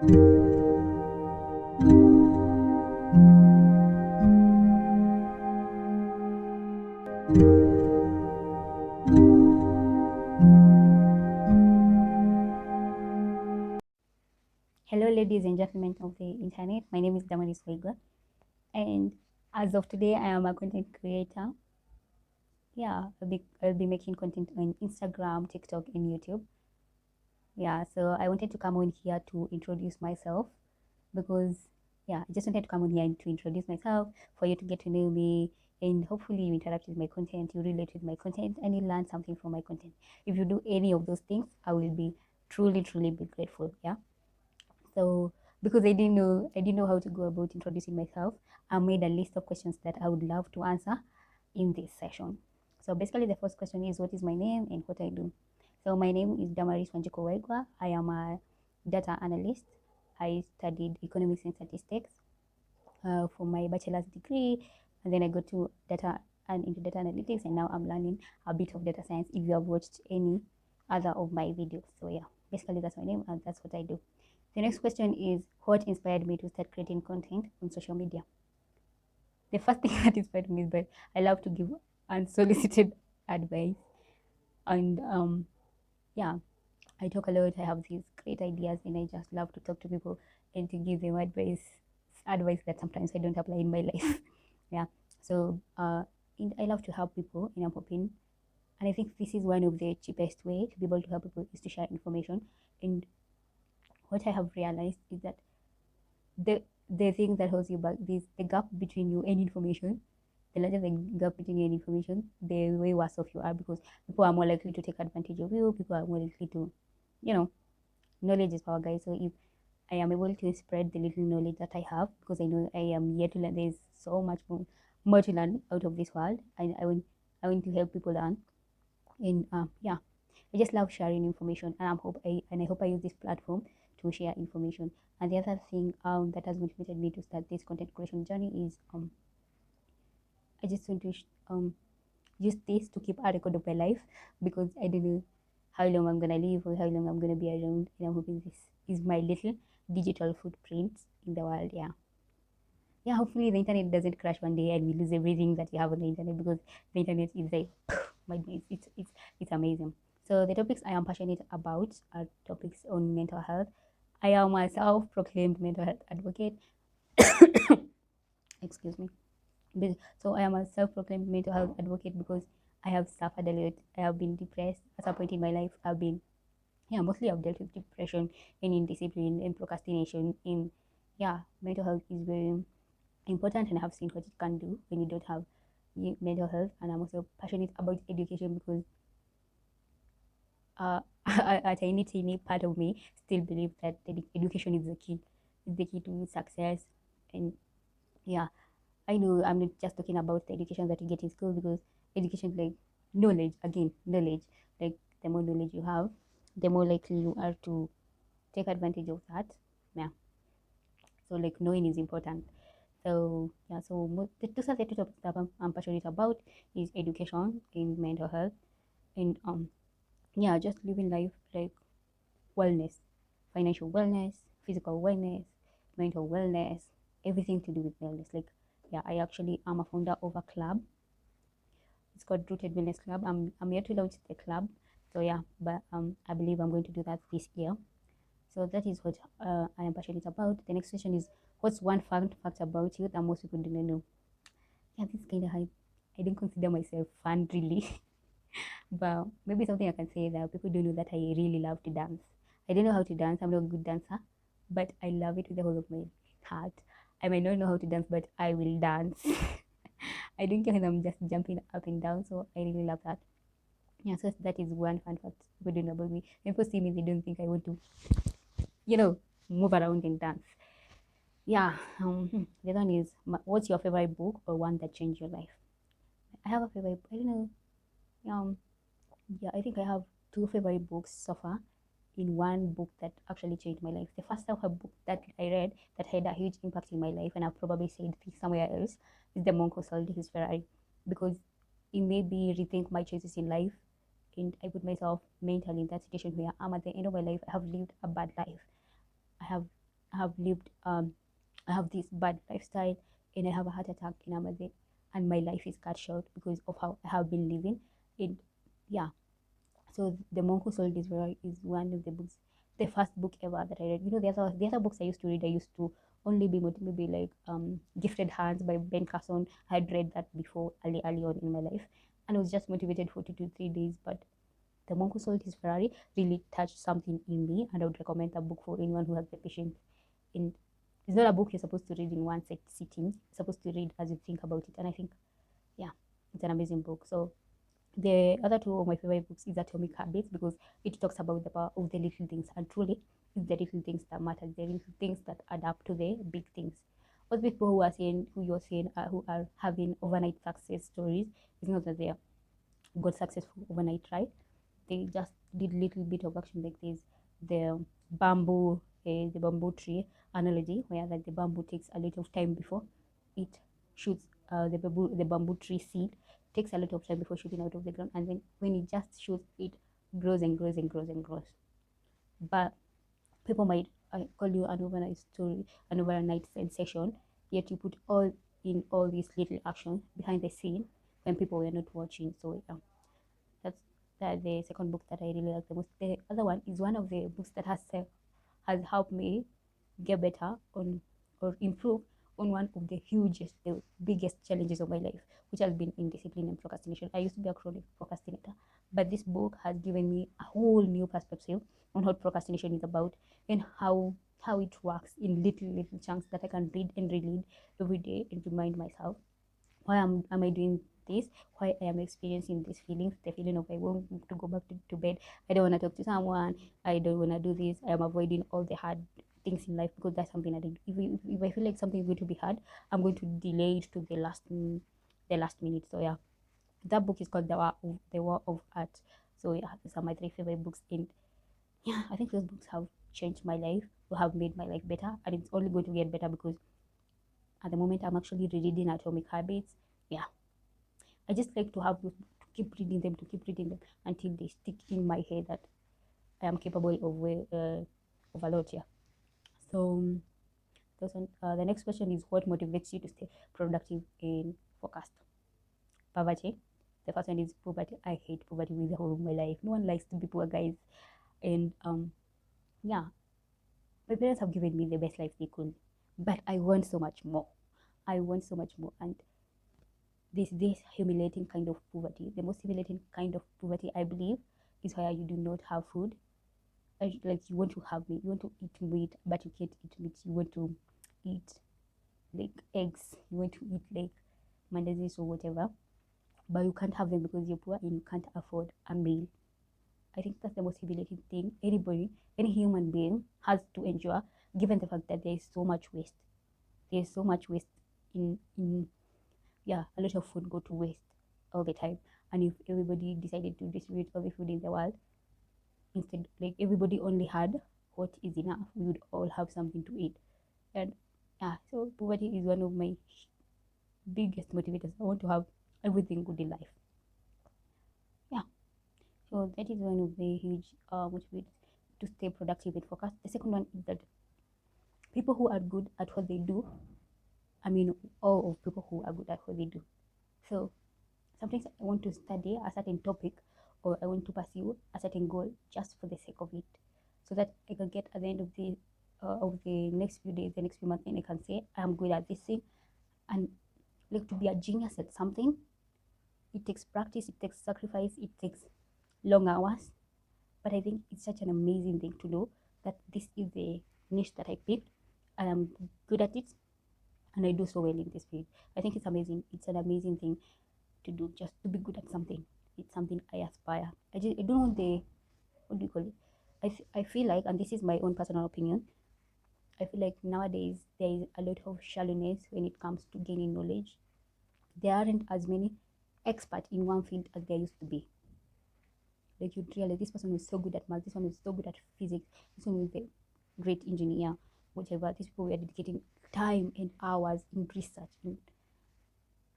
Hello, ladies and gentlemen of the internet. My name is Damaris Wega, and as of today, I am a content creator. Yeah, I'll be making content on Instagram, TikTok, and YouTube. Yeah, so I wanted to come on here to introduce myself because, yeah, I just wanted to come on here to introduce myself for you to get to know me, and hopefully you interact with my content, you relate with my content, and you learn something from my content. If you do any of those things, I will be truly be grateful. Yeah. So because I didn't know how to go about introducing myself, I made a list of questions that I would love to answer in this session. So basically the first question is, what is my name and what I do? So my name is Damaris Wanjiko Waigwa. I am a data analyst. I studied economics and statistics for my bachelor's degree, and then I got to data and into data analytics, and now I'm learning a bit of data science. If you have watched any other of my videos, so yeah, basically that's my name and that's what I do. The next question is, what inspired me to start creating content on social media? The first thing that inspired me is that I love to give unsolicited advice, and yeah, I talk a lot. I have these great ideas, and I just love to talk to people and to give them advice that sometimes I don't apply in my life. Yeah, so I love to help people, and I'm hoping, and I think this is one of the cheapest way to be able to help people is to share information. And what I have realized is that the the thing that holds you back, this the gap between you and information, the larger the gap between you and information, the way worse off you are, because people are more likely to take advantage of you. People are more likely to, you know, knowledge is power, guys. So if I am able to spread the little knowledge that I have, because I know I am yet to learn, there's so much more to learn out of this world. I want to help people learn, and yeah, I just love sharing information, and I hope I use this platform to share information. And the other thing that has motivated me to start this content creation journey is I just want to use this to keep a record of my life, because I don't know how long I'm gonna live or how long I'm gonna be around, and I'm hoping this is my little digital footprint in the world. Yeah. Yeah, hopefully the internet doesn't crash one day and we lose everything that you have on the internet, because the internet is like my it's amazing. So the topics I am passionate about are topics on mental health. I am a self-proclaimed mental health advocate. Excuse me. So I am a self-proclaimed mental health advocate because I have suffered a lot. I have been depressed at some point in my life. Mostly I've dealt with depression and indiscipline and procrastination. In Yeah, mental health is very important, and I have seen what it can do when you don't have mental health. And I'm also passionate about education because a tiny part of me still believe that education is the key. Is the key to success. And yeah, I know I'm not just talking about the education that you get in school, because education, like knowledge, like the more knowledge you have, the more likely you are to take advantage of that. Yeah. So like knowing is important. So yeah, so those are the two topics that I'm passionate about, is education and mental health, and yeah, just living life like wellness, financial wellness, physical wellness, mental wellness, everything to do with wellness. Like yeah, I actually am a founder of a club. It's called Rooted Wellness Club. I'm here to launch the club. So yeah, but I believe I'm going to do that this year. So that is what I am passionate about. The next question is, what's one fun fact about you that most people do not know? Yeah, this is kind of high. I don't consider myself fun really, but maybe something I can say that people don't know, that I really love to dance. I don't know how to dance. I'm not a good dancer, but I love it with the whole of my heart. I might not know how to dance, but I will dance. I don't care when I'm just jumping up and down. So I really love that. Yeah, so that is one fun fact people don't know about me. When people see me, they don't think I want to, you know, move around and dance. Yeah. The other one is, what's your favorite book or one that changed your life? I have a favorite. I don't know. Yeah, I think I have two favorite books so far. In one book that actually changed my life. The first ever book that I read that had a huge impact in my life, and I've probably said this somewhere else, is The Monk Who Sold His Ferrari, because it made me rethink my choices in life, and I put myself mentally in that situation where I'm at the end of my life. I have lived a bad life. I have I have lived I have this bad lifestyle and I have a heart attack in Amazon and my life is cut short because of how I have been living. And yeah, so The Monk Who Sold His Ferrari is one of the books, the first book ever that I read. You know, the other books I used to read, I used to only be maybe like Gifted Hands by Ben Carson. I had read that before early on in my life, and I was just motivated for 2 to 3 days. But The Monk Who Sold His Ferrari really touched something in me, and I would recommend that book for anyone who has the patience. In It's not a book you're supposed to read in one sitting. You're supposed to read as you think about it, and I think yeah, it's an amazing book. So the other two of my favorite books is Atomic Habits because it talks about the power of the little things, and truly it's the little things that matter, the little things that add up to the big things. What people who you're saying who are having overnight success stories, it's not that they are got successful overnight, right? They just did little bit of action like this. The the bamboo tree analogy, where like the bamboo takes a lot of time before it shoots. The bamboo tree seed takes a lot of time before shooting out of the ground, and then when it just shoots, it grows and grows and grows and grows. But people might call you an overnight story, an overnight sensation, yet you put all these little actions behind the scene when people were not watching. So yeah, that's the second book that I really like the most. The other one is one of the books that has helped me get better on or improve on one of the biggest challenges of my life, which has been indiscipline and procrastination. I used to be a chronic procrastinator, but this book has given me a whole new perspective on what procrastination is about and how it works in little chunks that I can read and reread every day and remind myself why am I doing this, why I am experiencing these feelings, the feeling of I want to go back to bed, I don't want to talk to someone, I don't want to do this, I am avoiding all the hard things in life because that's something I did. If I feel like something is going to be hard, I'm going to delay it to the last minute. So yeah, that book is called The War of Art. So yeah, these are my three favorite books, and yeah, I think those books have changed my life, or have made my life better, and it's only going to get better because at the moment I'm actually rereading Atomic Habits. Yeah, I just like to have to keep reading them until they stick in my head that I am capable of a lot. Yeah. So the next question is, what motivates you to stay productive and focused? Poverty. The first one is poverty. I hate poverty with the whole of my life. No one likes to be poor, guys. And yeah, my parents have given me the best life they could, but I want so much more. I want so much more, and this humiliating kind of poverty, the most humiliating kind of poverty, I believe, is where you do not have food. Like you want to have meat, you want to eat meat, but you can't eat meat. You want to eat like eggs, you want to eat like mandazis or whatever, but you can't have them because you're poor and you can't afford a meal. I think that's the most humiliating thing any human being has to endure, given the fact that there is so much waste. There's so much waste in yeah, a lot of food go to waste all the time. And if everybody decided to distribute all the food in the world, instead, like everybody only had what is enough, we would all have something to eat. And yeah, so poverty is one of my biggest motivators. I want to have everything good in life. Yeah, so that is one of the huge motivators to stay productive and focused. The second one is that people who are good at what they do, I mean, all of people who are good at what they do. So sometimes I want to study a certain topic or I want to pursue a certain goal just for the sake of it, so that I can get at the end of the next few days, the next few months, and I can say I'm good at this thing. And like to be a genius at something, it takes practice, it takes sacrifice, it takes long hours. But I think it's such an amazing thing to do that this is the niche that I picked and I'm good at it and I do so well in this field. I think it's amazing. It's an amazing thing to do, just to be good at something. It's something I aspire. I don't want what do you call it? I feel like, and this is my own personal opinion, I feel like nowadays there is a lot of shallowness when it comes to gaining knowledge. There aren't as many experts in one field as there used to be. Like you'd realize this person is so good at math, this one is so good at physics, this one is a great engineer, whatever. These people were dedicating time and hours in research.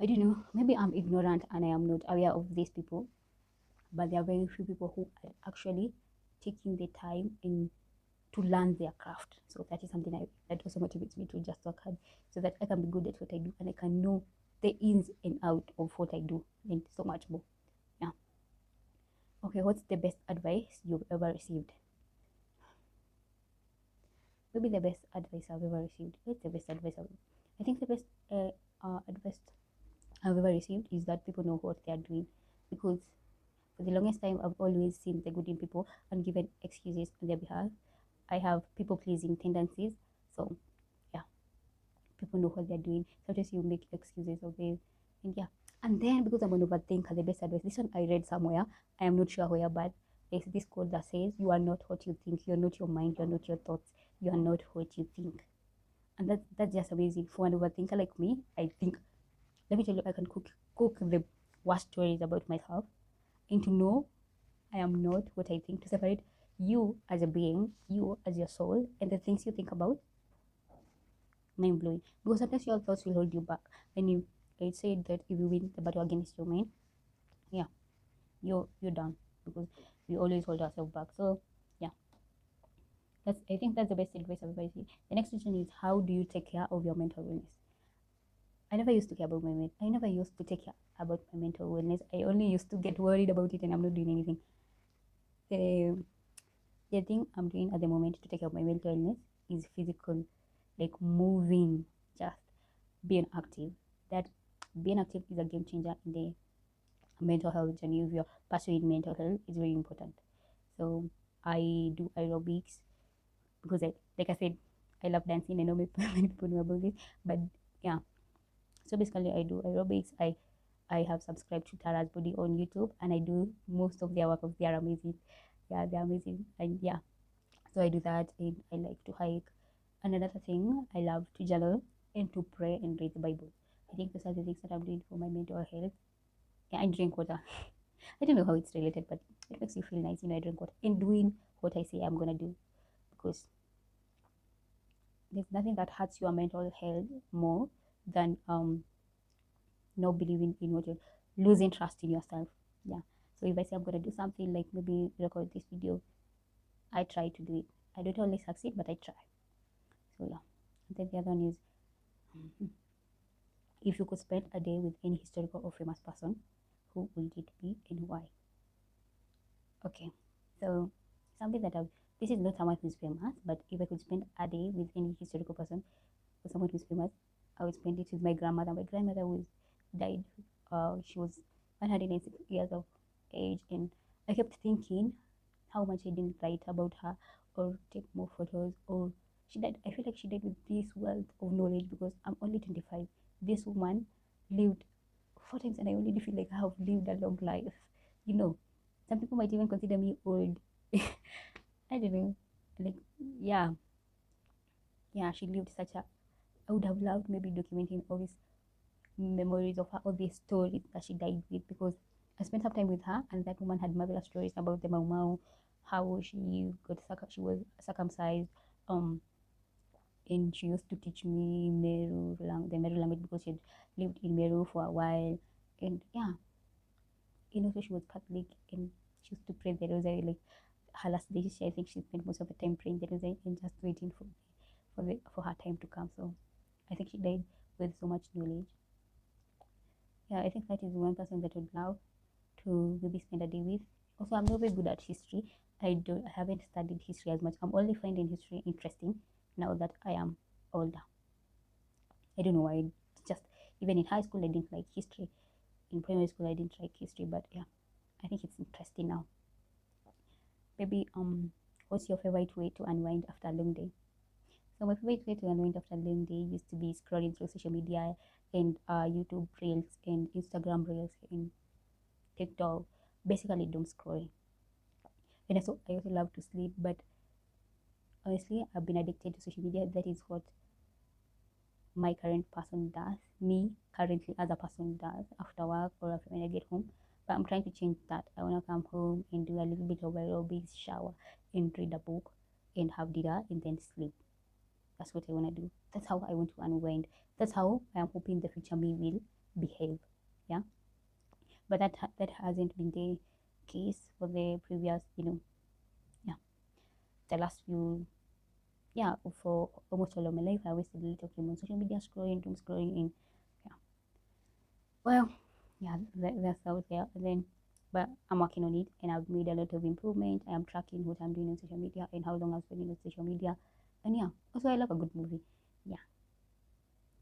I don't know, maybe I'm ignorant and I am not aware of these people, but there are very few people who are actually taking the time and to learn their craft. So that is something that also motivates me to just work hard so that I can be good at what I do and I can know the ins and out of what I do and so much more. Yeah. Okay, what's the best advice you've ever received? Maybe the best advice I've ever received. What's the best advice I think the best advice I've ever received is that people know what they are doing, because for the longest time I've always seen the good in people and given excuses on their behalf. I have people pleasing tendencies, so yeah, people know what they're doing. Sometimes you make excuses of it, and yeah. And then because I'm an overthinker, the best advice. This one I read somewhere. I am not sure where, but there's this quote that says, "You are not what you think. You're not your mind. You're not your thoughts. You are not what you think." And that's just amazing for an overthinker like me. I think, let me tell you, I can cook the worst stories about myself, and to know I am not what I think, to separate you as a being, you as your soul, and the things you think about, mind blowing. Because sometimes your thoughts will hold you back. And you, I said that if you win the battle against your mind, yeah, you're done, because we always hold ourselves back. So yeah, that's, I think that's the best advice I've ever seen. The next question is, how do you take care of your mental wellness? I never used to care about my mental. I never used to take care about my mental wellness. I only used to get worried about it, and I'm not doing anything. The the thing I'm doing at the moment to take care of my mental illness is physical, like moving, just being active. That being active is a game changer in the mental health journey. If you're pursuing mental health, it's very important. So I do aerobics because, like I said, I love dancing. I know many people know about this, but yeah. So basically, I do aerobics. I have subscribed to Tara's Body on YouTube, and I do most of their workouts. They are amazing. Yeah, they're amazing, and yeah. So I do that, and I like to hike. And another thing, I love to journal and to pray and read the Bible. I think those are the things that I'm doing for my mental health. Yeah, I drink water. I don't know how it's related, but it makes you feel nice. I drink water and doing what I say I'm gonna do, because there's nothing that hurts your mental health more than not believing in what you're, losing trust in yourself. Yeah. So if I say I'm gonna do something, like maybe record this video, I try to do it. I don't always succeed, but I try. So yeah. And then the other one is, if you could spend a day with any historical or famous person, who would it be and why? Okay, so something that I've, this is not someone who's famous, but if I could spend a day with any historical person or someone who's famous, I would spend it with my grandmother. My grandmother was died. She was 106 years of age, and I kept thinking how much I didn't write about her or take more photos. Or she died. I feel like she died with this wealth of knowledge, because I'm only 25. This woman lived 4 times, and I already feel like I have lived a long life. You know, some people might even consider me old. I don't know. Like, yeah, yeah, she lived such a. I would have loved maybe documenting all these memories of her, all these stories that she died with, because I spent some time with her, and that woman had marvelous stories about the Mau Mau, how she got she was circumcised, um, and she used to teach me the Meru language, because she had lived in Meru for a while, and yeah, also she was Catholic, and she used to pray the rosary. Like her last day, I think she spent most of the time praying the rosary and just waiting for her time to come. So I think she died with so much knowledge. Yeah, I think that is one person that I would love to maybe spend a day with. Also, I'm not very good at history. I haven't studied history as much. I'm only finding history interesting now that I am older. I don't know why. Just even in high school, I didn't like history. In primary school, I didn't like history, but yeah, I think it's interesting now. Maybe what's your favorite way to unwind after a long day? So my favorite way to unwind after a long day used to be scrolling through social media and YouTube reels and Instagram reels and TikTok. Basically, doom scrolling. And I also love to sleep, but honestly, I've been addicted to social media. That is what my current person does. Me currently as a person does after work or after when I get home. But I'm trying to change that. I wanna come home and do a little bit of aerobics, shower, and read a book, and have dinner, and then sleep. That's what I wanna do. That's how I want to unwind. That's how I'm hoping the future me will behave. Yeah. But that hasn't been the case for the previous, yeah, the last few yeah, for almost all of my life, I wasted a lot of time on social media, scrolling, doom scrolling in. Yeah. Well, yeah, that's out there. And then, but I'm working on it, and I've made a lot of improvement. I am tracking what I'm doing on social media and how long I'm spending on social media. And yeah, also I love a good movie. Yeah,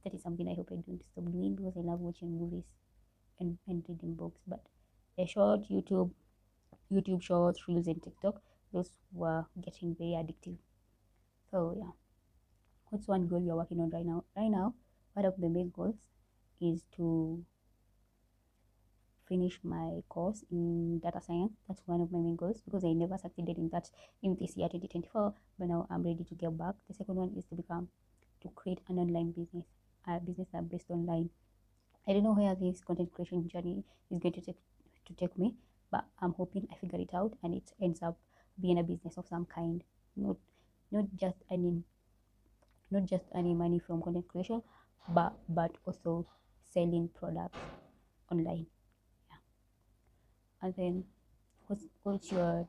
that is something I hope I don't stop doing because I love watching movies and reading books. But the short YouTube shorts, reels, and TikTok, those were getting very addictive. So yeah, what's one goal you're working on right now? Right now, one of the main goals is to finish my course in data science. That's one of my main goals because I never succeeded in that in this year 2024. But now I'm ready to get back. The second one is to create an online business, a business that based online. I don't know where this content creation journey is going to take me, but I'm hoping I figure it out and it ends up being a business of some kind. Not not just earning not just earning money from content creation, but also selling products online. Yeah. And then what's your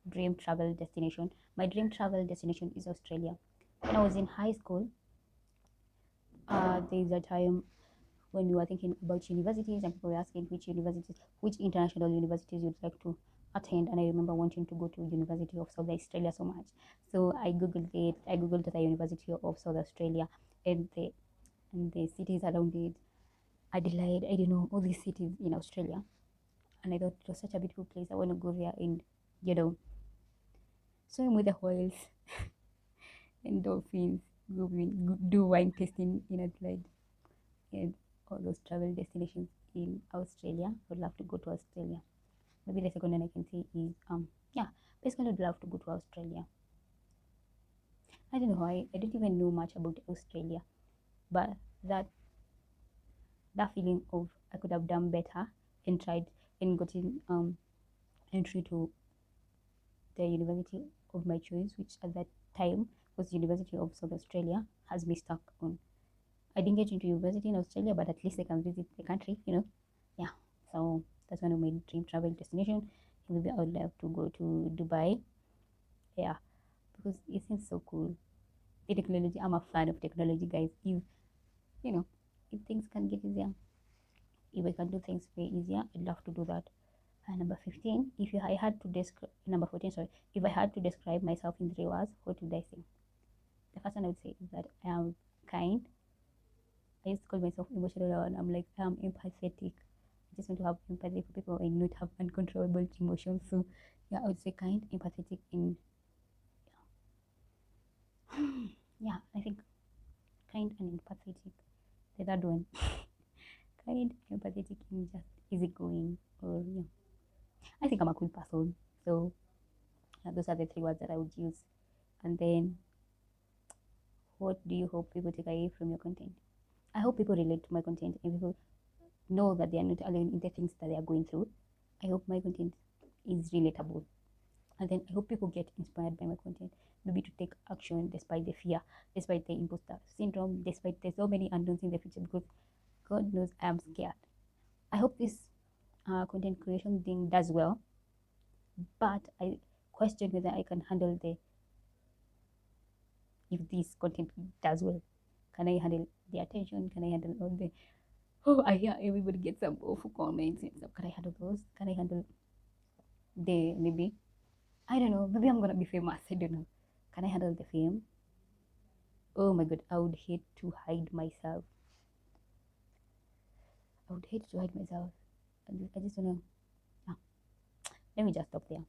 dream travel destination? My dream travel destination is Australia. When I was in high school, there is a time when we were thinking about universities and people were asking which international universities you'd like to attend. And I remember wanting to go to University of South Australia so much. So I googled it. I googled the University of South Australia and the cities around it. Adelaide, I don't know, all these cities in Australia. And I thought it was such a beautiful place. I want to go there and, you know, swim with the whales and dolphins, do wine tasting in Adelaide, and all those travel destinations in Australia. I would love to go to Australia. Maybe the second one I can say is yeah, basically I'd love to go to Australia. I don't know why. I don't even know much about Australia, but that that feeling of I could have done better and tried and gotten entry to the university of my choice, which at that time was University of South Australia, has me stuck on. I didn't get into university in Australia, but at least I can visit the country, you know. Yeah, so that's one of my dream travel destination. Maybe I would love to go to Dubai. Yeah, because it seems so cool. The technology, I'm a fan of technology, guys. If you know, if things can get easier, if I can do things way easier, I'd love to do that. And number 15, if you, I had to describe number 14, sorry, if I had to describe myself in 3 words, what would I say? The first one I would say is that I am kind. I used to call myself emotional, and I'm like I'm empathetic. I just want to have empathy for people and not have uncontrollable emotions. So yeah, I would say kind, empathetic, in yeah, I think kind and empathetic. The third one, kind, empathetic, and just easygoing. Or yeah, I think I'm a cool person. So those are the 3 words that I would use. And then, what do you hope people take away from your content? I hope people relate to my content and people know that they are not alone in the things that they are going through. I hope my content is relatable. And then I hope people get inspired by my content, maybe to take action despite the fear, despite the imposter syndrome, despite there's so many unknowns in the future because God knows I am scared. I hope this content creation thing does well, but I question whether I can handle the if this content does well. Can I handle the attention? Can I handle all the oh I hear everybody gets some awful comments and stuff. Can I handle those? Can I handle the maybe I don't know, maybe I'm gonna be famous. I don't know. Can I handle the fame? Oh my god, I would hate to hide myself. I would hate to hide myself. I just wanna let me just stop there.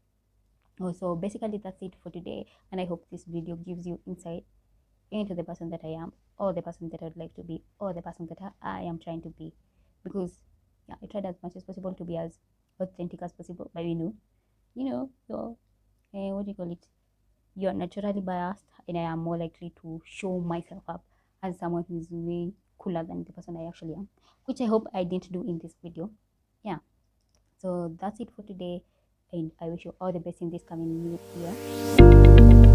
Oh, so basically that's it for today, and I hope this video gives you insight into the person that I am, or the person that I'd like to be, or the person that I am trying to be. Because yeah, I tried as much as possible to be as authentic as possible, but you're what do you call it? You're naturally biased, and I am more likely to show myself up as someone who is way cooler than the person I actually am, which I hope I didn't do in this video. Yeah, so that's it for today, and I wish you all the best in this coming new year.